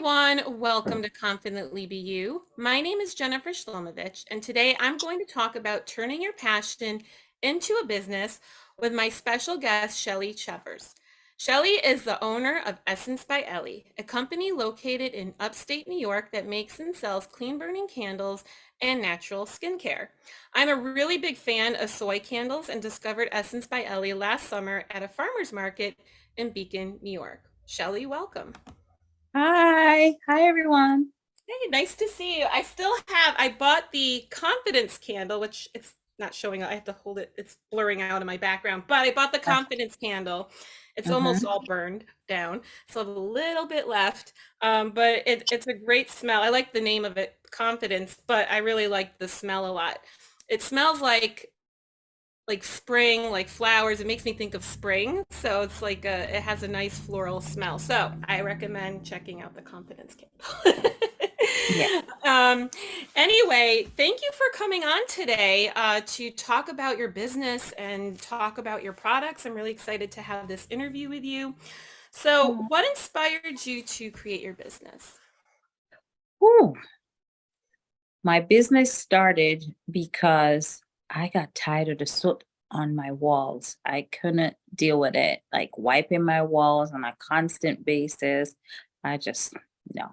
everyone. Welcome to Confidently Be You. My name is Jennifer Shlomovich, and today I'm going to talk about turning your passion into a business with my special guest, Shellie Chevers. Shellie is the owner of Essence by Ellie, a company located in upstate New York that makes and sells clean burning candles and natural skincare. I'm a really big fan of soy candles and discovered Essence by Ellie last summer at a farmer's market in Beacon, New York. Shellie, welcome. Hi everyone. Hey, nice to see you. I bought the confidence candle, which it's not showing. I have to hold it. It's blurring out in my background, but I bought the confidence candle. It's almost Mm-hmm. all burned down, so I have a little bit left. But it's a great smell. I like the name of it, confidence, but I really like the smell a lot. It smells like spring, like flowers. It makes me think of spring. So it has a nice floral smell. So I recommend checking out the confidence candle. Yeah. um, anyway, thank you for coming on today to talk about your business and talk about your products. I'm really excited to have this interview with you. So, Mhm. what inspired you to create your business? Ooh, my business started because I got tired of the soot on my walls. I couldn't deal with it, like wiping my walls on a constant basis. I just no.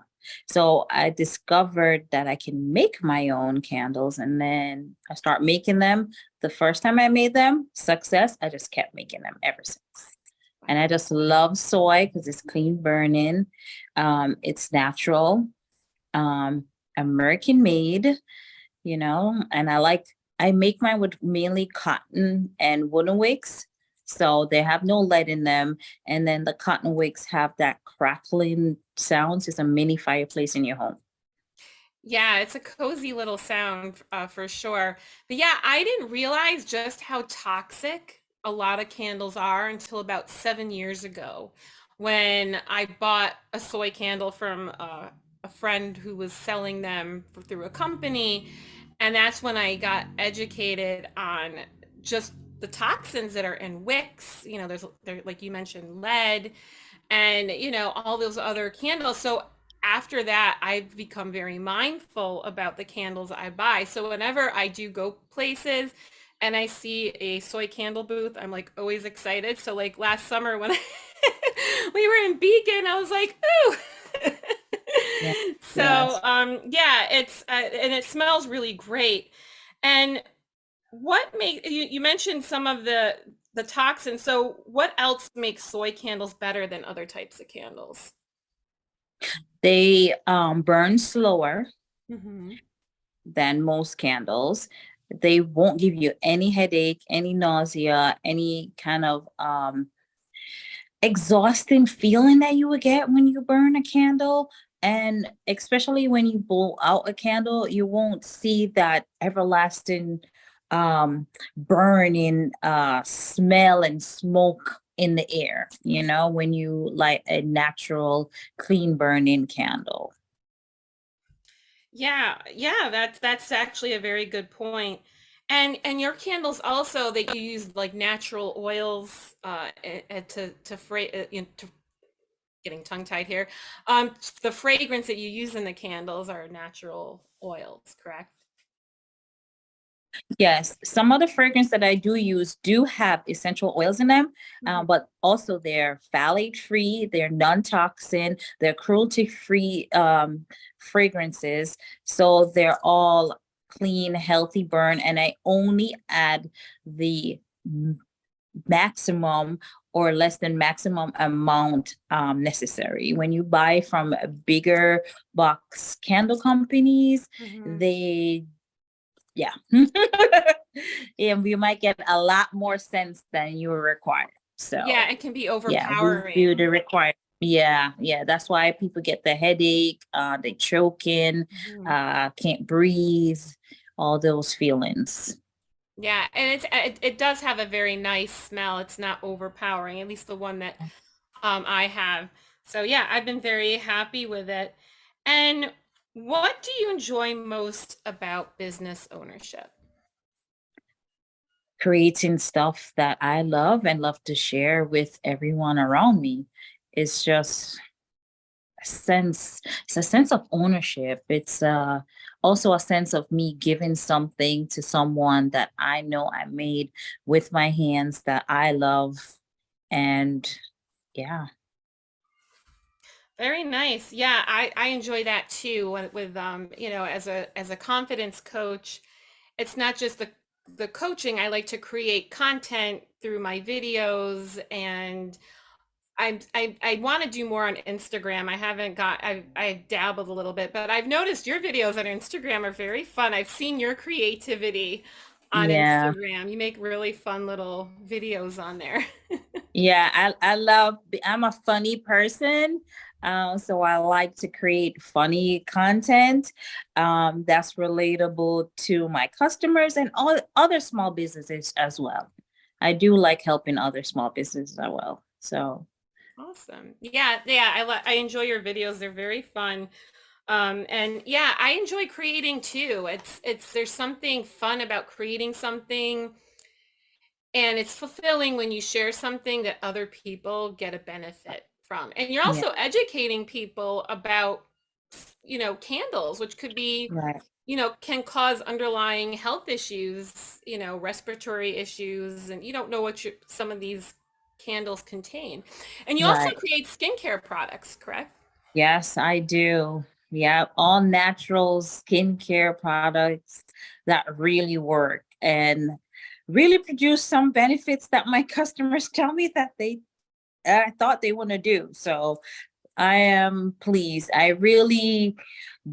So I discovered that I can make my own candles and then I start making them. The first time I made them, success, I just kept making them ever since. And I just love soy because it's clean burning. It's natural, um, American made, and I make mine with mainly cotton and woolen wicks. So they have no lead in them. And then the cotton wicks have that crackling sounds. It's a mini fireplace in your home. Yeah, it's a cozy little sound for sure. But yeah, I didn't realize just how toxic a lot of candles are until about 7 years ago when I bought a soy candle from a friend who was selling them through a company. And that's when I got educated on just the toxins that are in wicks. Like you mentioned, lead and all those other candles. So after that, I've become very mindful about the candles I buy. So whenever I do go places and I see a soy candle booth, I'm like always excited. So like last summer when we were in Beacon, I was like, ooh. Yeah. So Yes. yeah, it's and it smells really great. And what make you mentioned some of the toxins. So what else makes soy candles better than other types of candles? They burn slower Hmm. than most candles. They won't give you any headache, any nausea, any kind of exhausting feeling that you would get when you burn a candle. And especially when you blow out a candle, you won't see that everlasting burning smell and smoke in the air, when you light a natural clean burning candle. Yeah, that's actually a very good point. And your candles also that you use like natural oils to getting tongue tied here. The fragrance that you use in the candles are natural oils, correct? Yes, some of the fragrance that I do use do have essential oils in them, Mhm. but also they're phthalate free, they're non-toxin, they're cruelty free fragrances. So they're all clean, healthy burn, and I only add the maximum or less than maximum amount necessary. When you buy from bigger box candle companies, Mhm. they yeah. And you might get a lot more sense than you require. So Yeah, it can be yeah, we do overpowering. the require. Yeah. That's why people get the headache, they choking, Mhm. can't breathe, all those feelings. Yeah, and it does have a very nice smell. It's not overpowering, at least the one that I have. So yeah, I've been very happy with it. And what do you enjoy most about business ownership? Creating stuff that I love and love to share with everyone around me. It's just sense, it's a sense of ownership. It's also a sense of me giving something to someone that I know I made with my hands that I love. And yeah, Very nice. Yeah, I enjoy that too. With as a confidence coach, it's not just the coaching. I like to create content through my videos, and I want to do more on Instagram. I haven't got I dabbled a little bit, but I've noticed your videos on Instagram are very fun. I've seen your creativity on yeah. Instagram. You make really fun little videos on there. Yeah, I love, I'm a funny person. So I like to create funny content that's relatable to my customers and all other small businesses as well. I do like helping other small businesses as well. So Awesome. Yeah, yeah, I enjoy your videos. They're very fun. And yeah, I enjoy creating too. It's there's something fun about creating something, and it's fulfilling when you share something that other people get a benefit from. And you're yeah, also educating people about, candles, which could be, right, can cause underlying health issues, respiratory issues, and you don't know what some of these candles contain. And you also right. create skincare products, correct? Yes, I do. Yeah, all natural skincare products that really work and really produce some benefits that my customers tell me that they I thought they want to do. So I am pleased. I really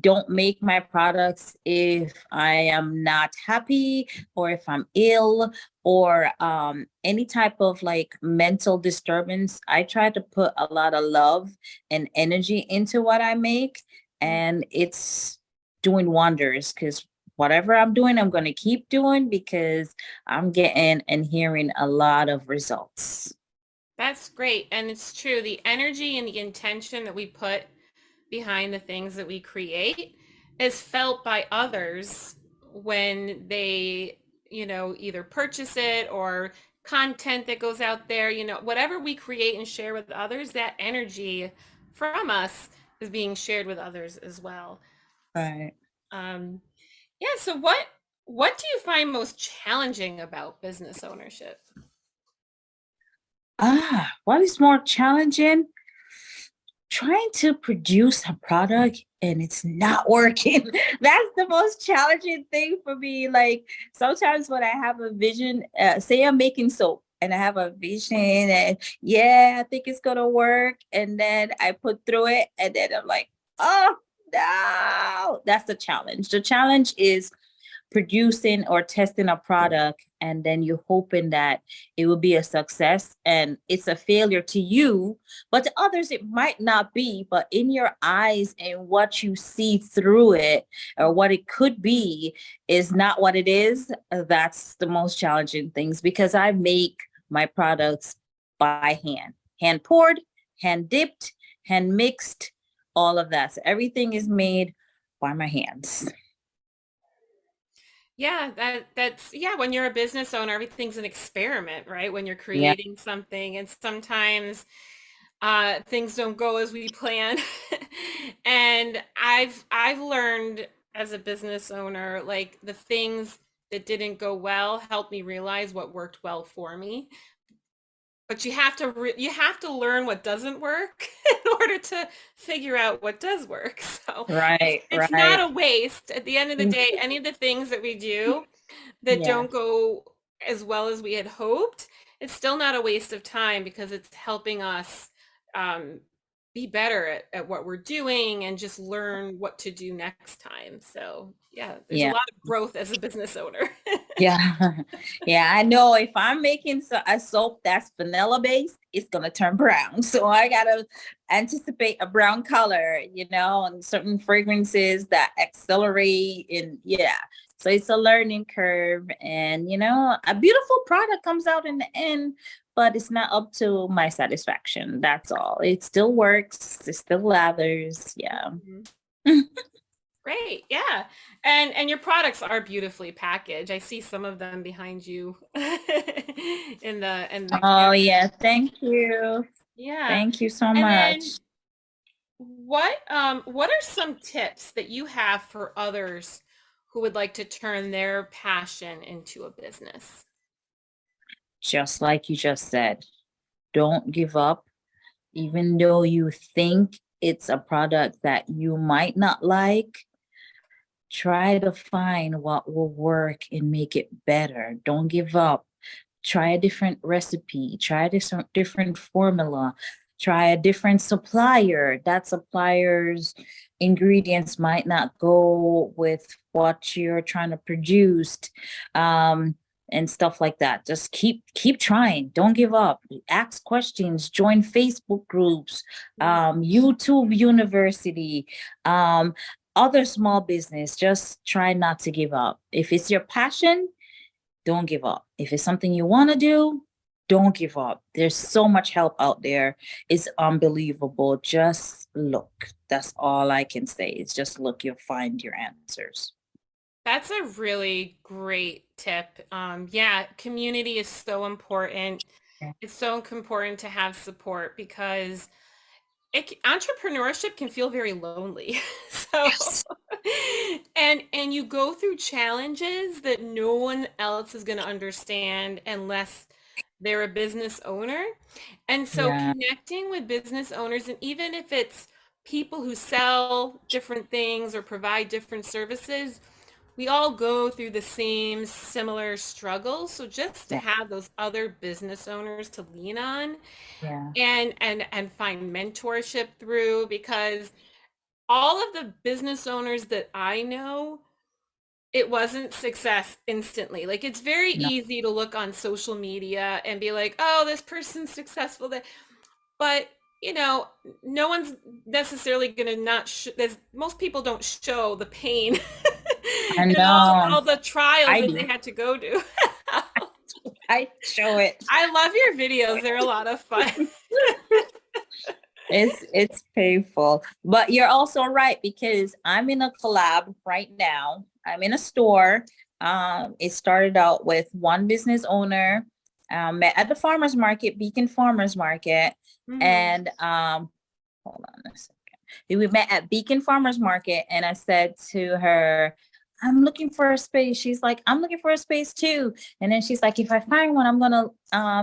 don't make my products if I am not happy or if I'm ill or any type of like mental disturbance. I try to put a lot of love and energy into what I make, and it's doing wonders because whatever I'm doing, I'm going to keep doing because I'm getting and hearing a lot of results. That's great. And it's true. The energy and the intention that we put behind the things that we create is felt by others when they, either purchase it or content that goes out there, whatever we create and share with others, that energy from us is being shared with others as well. Right. Um, yeah, so what do you find most challenging about business ownership? What is more challenging? Trying to produce a product and it's not working. That's the most challenging thing for me. Like sometimes when I have a vision, say I'm making soap and I have a vision and yeah, I think it's gonna work. And then I put through it and then I'm like, oh no, that's the challenge. The challenge is producing or testing a product and then you're hoping that it will be a success and it's a failure to you, but to others it might not be, but in your eyes and what you see through it or what it could be is not what it is. That's the most challenging things because I make my products by hand poured, hand dipped, hand mixed, all of that, so everything is made by my hands. Yeah, that's yeah, when you're a business owner, everything's an experiment, right? When you're Yeah. creating something and sometimes things don't go as we plan. And I've learned as a business owner, like the things that didn't go well helped me realize what worked well for me. But you have to learn what doesn't work in order to figure out what does work. So Right, it's not right. a waste. At the end of the day, any of the things that we do that Yeah, don't go as well as we had hoped, it's still not a waste of time because it's helping us um, be better at what we're doing and just learn what to do next time. So yeah, there's a yeah, lot of growth as a business owner. yeah. Yeah, I know if I'm making a soap that's vanilla based, it's gonna turn brown. So I gotta anticipate a brown color, and certain fragrances that accelerate and yeah. So it's a learning curve and a beautiful product comes out in the end, but it's not up to my satisfaction. That's all. It still works, it still lathers. Yeah. Mhm. Great, yeah. And your products are beautifully packaged. I see some of them behind you in the Oh camera. yeah, thank you. Yeah. Thank you so And then much. what are some tips that you have for others who would like to turn their passion into a business? Just like you just said, don't give up, even though you think it's a product that you might not like. Try to find what will work and make it better. Don't give up. Try a different recipe, try a different formula, try a different supplier. That supplier's ingredients might not go with what you're trying to produce, um, and stuff like that. Just keep trying. Don't give up. Ask questions, join Facebook groups, Mm. YouTube University, other small business. Just try not to give up. If it's your passion, don't give up. If it's something you want to do, don't give up. There's so much help out there. It's unbelievable. Just look. That's all I can say. It's just look, you'll find your answers. That's a really great tip. Yeah, community is so important. Yeah. It's so important to have support because entrepreneurship can feel very lonely. So, Yes. and you go through challenges that no one else is going to understand unless they're a business owner. And so Yeah. connecting with business owners, and even if it's people who sell different things or provide different services, we all go through the same similar struggles. So just to Yeah. have those other business owners to lean on Yeah. and find mentorship through, because all of the business owners that I know, it wasn't success instantly. Like it's very No. easy to look on social media and be like, "Oh, this person's successful." But no one's necessarily going to not there's most people don't show the pain I and all know. all the trials I that do. they had to go to. I show it. I love your videos. They're a lot of fun. It's painful, but you're also right because I'm in a collab right now. I'm in a store. It started out with one business owner, met at the farmers market, Beacon Farmers Market, Mhm. and hold on a second. We met at Beacon Farmers Market, and I said to her, I'm looking for a space. She's like, I'm looking for a space too. And then she's like, if I find one, I'm gonna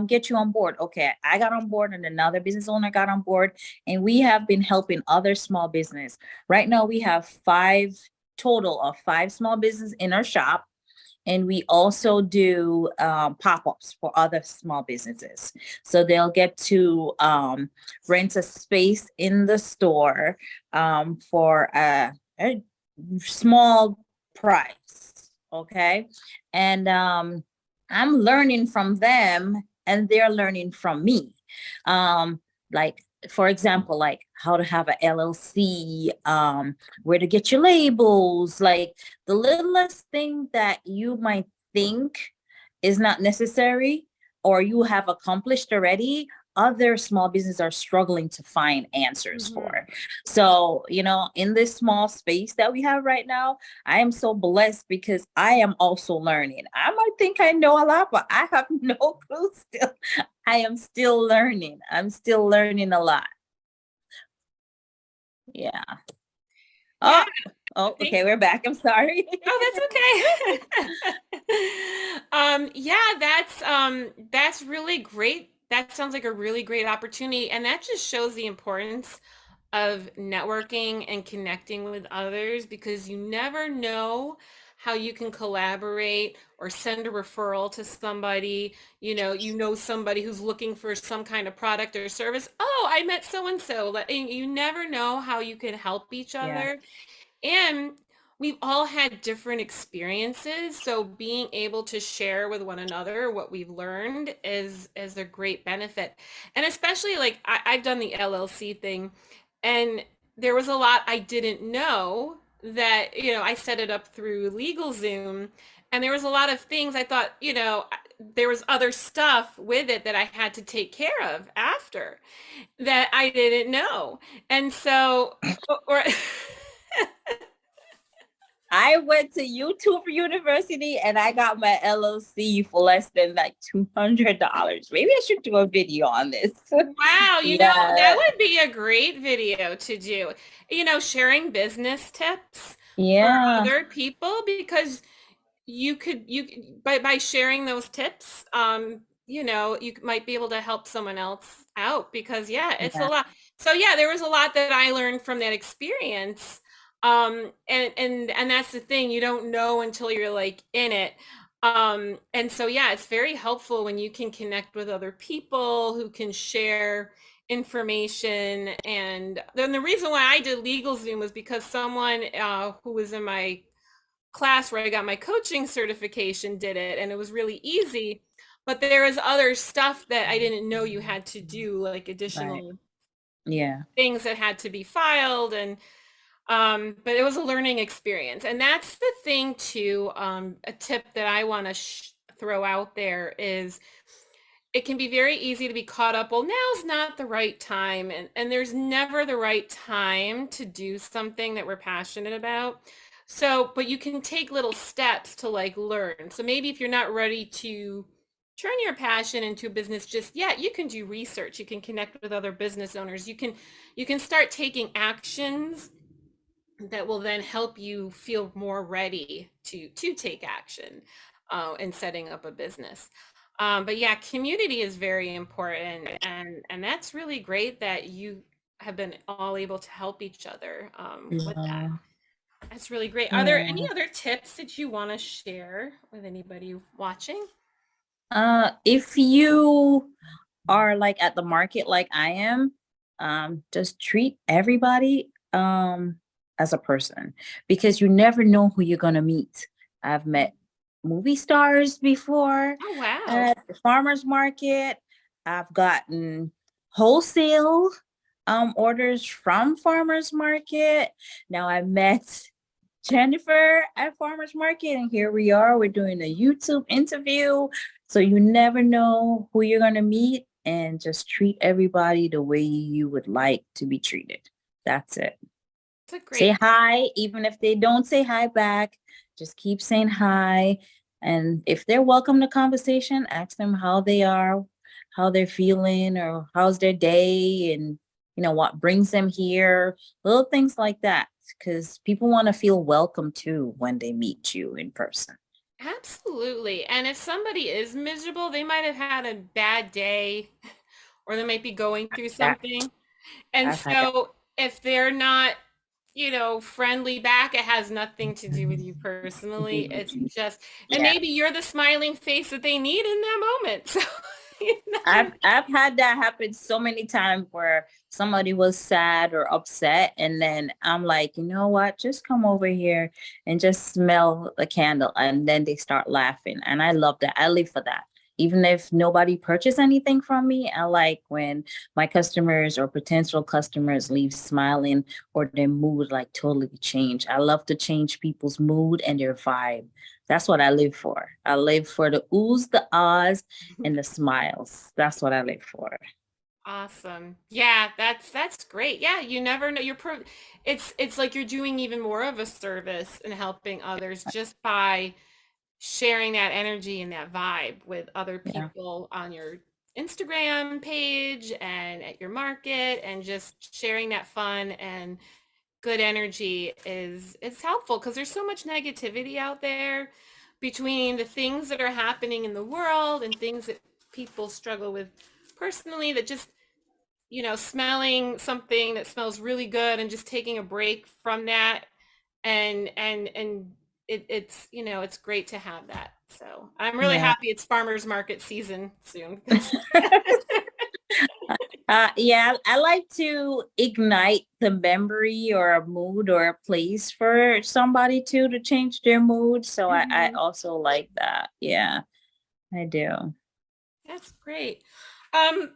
get you on board. Okay, I got on board, and another business owner got on board, and we have been helping other small business. Right now, we have total of five small business in our shop. And we also do pop-ups for other small businesses. So they'll get to rent a space in the store for a small price. Okay. And I'm learning from them and they're learning from me. Like, for example, like how to have an LLC, where to get your labels, like the littlest thing that you might think is not necessary or you have accomplished already, other small businesses are struggling to find answers Mhm. for. So, in this small space that we have right now, I am so blessed because I am also learning. I might think I know a lot, but I have no clue still. I am still learning. I'm still learning a lot. Yeah. Yeah, Oh, oh, thank okay, we're back. I'm sorry. Oh, that's okay. Yeah, that's really great. That sounds like a really great opportunity, and that just shows the importance of networking and connecting with others because you never know how you can collaborate or send a referral to somebody. You know somebody who's looking for some kind of product or service. Oh, I met so and so. You never know how you can help each Yeah, other. And we've all had different experiences, so being able to share with one another what we've learned is a great benefit. And especially like I've done the LLC thing, and there was a lot I didn't know that, I set it up through LegalZoom, and there was a lot of things I thought, there was other stuff with it that I had to take care of after that I didn't know. And so, or I went to YouTube University and I got my LLC for less than like $200. Maybe I should do a video on this. Wow, that Yeah. would be a great video to do. Sharing business tips for Yeah. other people because by sharing those tips, you might be able to help someone else out because yeah, it's a Yeah. lot. So yeah, there was a lot that I learned from that experience. And that's the thing, you don't know until you're like in it. And so yeah, it's very helpful when you can connect with other people who can share information. And then the reason why I did LegalZoom was because someone who was in my class where I got my coaching certification did it, and it was really easy. But there was other stuff that I didn't know you had to do, like Right. additional Yeah. things that had to be filed. And but it was a learning experience. And that's the thing too. A tip that I want to throw out there is it can be very easy to be caught up. Well, now's not the right time. And there's never the right time to do something that we're passionate about. So, but you can take little steps to like learn. So maybe if you're not ready to turn your passion into a business just yet, you can do research. You can connect with other business owners. You can start taking actions that will then help you feel more ready to take action in setting up a business. But yeah, community is very important, and that's really great that you have been all able to help each other with that. Yeah. That's really great. Are there any Yeah. other tips that you want to share with anybody watching? If you are like at the market like I am, just treat everybody as a person because you never know who you're gonna meet. I've met movie stars before Oh, wow. at the farmers market. I've gotten wholesale orders from farmers market. Now I met Jennifer at farmers market, and here we are. We're doing a YouTube interview. So you never know who you're going to meet, and just treat everybody the way you would like to be treated. That's it. It's a Say great. hi, even if they don't say hi back, just keep saying hi. And if they're welcome to conversation, ask them how they are, how they're feeling, or how's their day, and what brings them here, little things like that. Because people want to feel welcome too when they meet you in person. Absolutely. And if somebody is miserable, they might have had a bad day or they might be going through That something. And I've had that. so if they're not, friendly back, it has nothing to do with you personally. It's just, and Yeah. maybe you're the smiling face that they need in that moment. So you never. I've had that happen so many times where somebody was sad or upset, and then I'm like, you know what? Just come over here and just smell the candle, and then they start laughing, and I love that. I live for that. Even if nobody purchase anything from me, I like when my customers or potential customers leave smiling or their mood like totally change. I love to change people's mood and their vibe. That's what I live for. I live for the oohs, the ahs, and the smiles. That's what I live for. Awesome. Yeah, that's great. Yeah, you never know. It's like you're doing even more of a service and helping others just by sharing that energy and that vibe with other Yeah. people on your Instagram page and at your market, and just sharing that fun and good energy is helpful because there's so much negativity out there between the things that are happening in the world and things that people struggle with personally, that just smelling something that smells really good and just taking a break from that, and it's great to have that. So I'm really Yeah. happy it's farmers market season soon because Yeah, I like to ignite the memory or a mood or a place for somebody to change their mood. So I Mhm. also like that. Yeah, I do. That's great.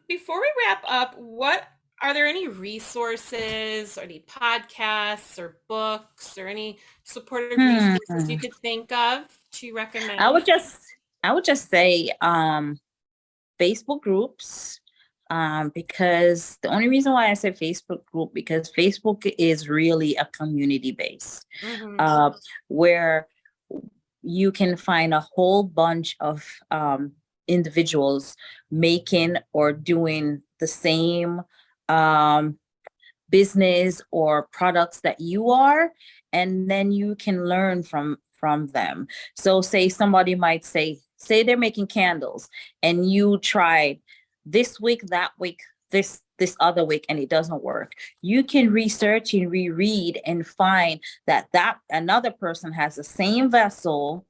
Before we wrap up, what are there any resources or any podcasts or books or any supportive resources you Hmm. could think of to I recommend? would just I would just say Facebook groups. Because the only reason why I say Facebook group, because Facebook is really a community base, Hmm. uh, where you can find a whole bunch of individuals making or doing the same um, business or products that you are, and then you can learn from them. So say somebody might say they're making candles, and you tried this week, that week, this other week, and it doesn't work. You can research and reread and find that another person has the same vessel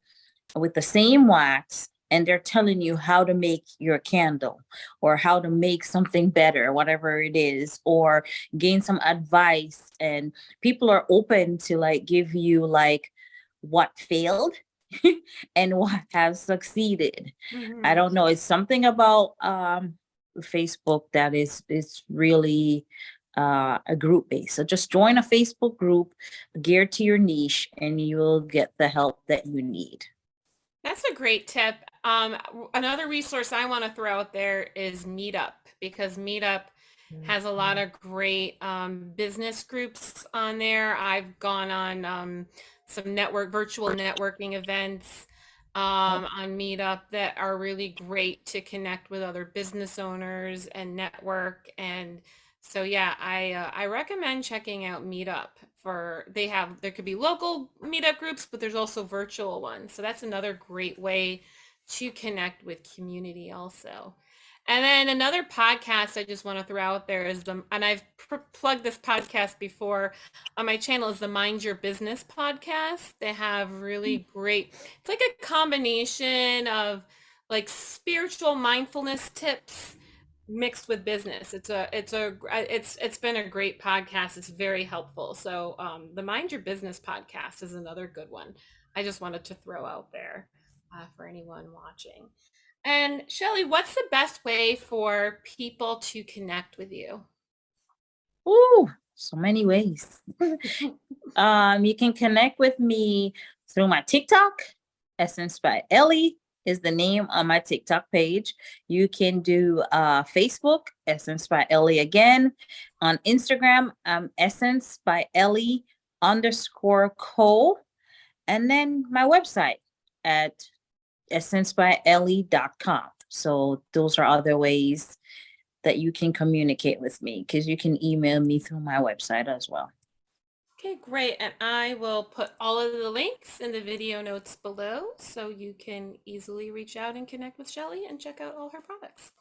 with the same wax, and they're telling you how to make your candle or how to make something better, whatever it is, or gain some advice. And people are open to like give you like what failed and what has succeeded. I Hmm. don't know, it's something about Facebook that is really a group base. So just join a Facebook group geared to your niche, and you will get the help that you need. That's a great tip. Another resource I want to throw out there is Meetup, because Meetup has a lot of great business groups on there. I've gone on some virtual networking events on Meetup that are really great to connect with other business owners and network. And so yeah, I recommend checking out Meetup. There could be local meetup groups, but there's also virtual ones. So that's another great way to connect with community also. And then another podcast I just want to throw out there and I've plugged this podcast before on my channel, is the Mind Your Business podcast. They have really great, it's like a combination of like spiritual mindfulness tips mixed with business. It's been a great podcast. It's very helpful. So the Mind Your Business podcast is another good one. I just wanted to throw out there for anyone watching. And Shelly, what's the best way for people to connect with you? Ooh, so many ways. You can connect with me through my TikTok. Essence by Ellie is the name on my TikTok page. You can do Facebook, Essence by Ellie again. On Instagram, Essence by Ellie _co. And then my website at essencebyellie.com. So those are other ways that you can communicate with me, because you can email me through my website as well. Okay, great. And I will put all of the links in the video notes below so you can easily reach out and connect with Shelly and check out all her products.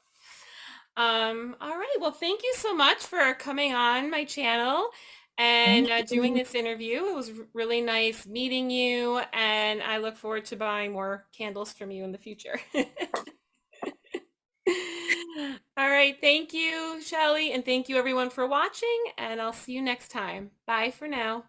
All right. Well, thank you so much for coming on my channel Thank and doing you. this interview. It was really nice meeting you, and I look forward to buying more candles from you in the future. All right. Thank you, Shelly, and thank you everyone for watching, and I'll see you next time. Bye for now.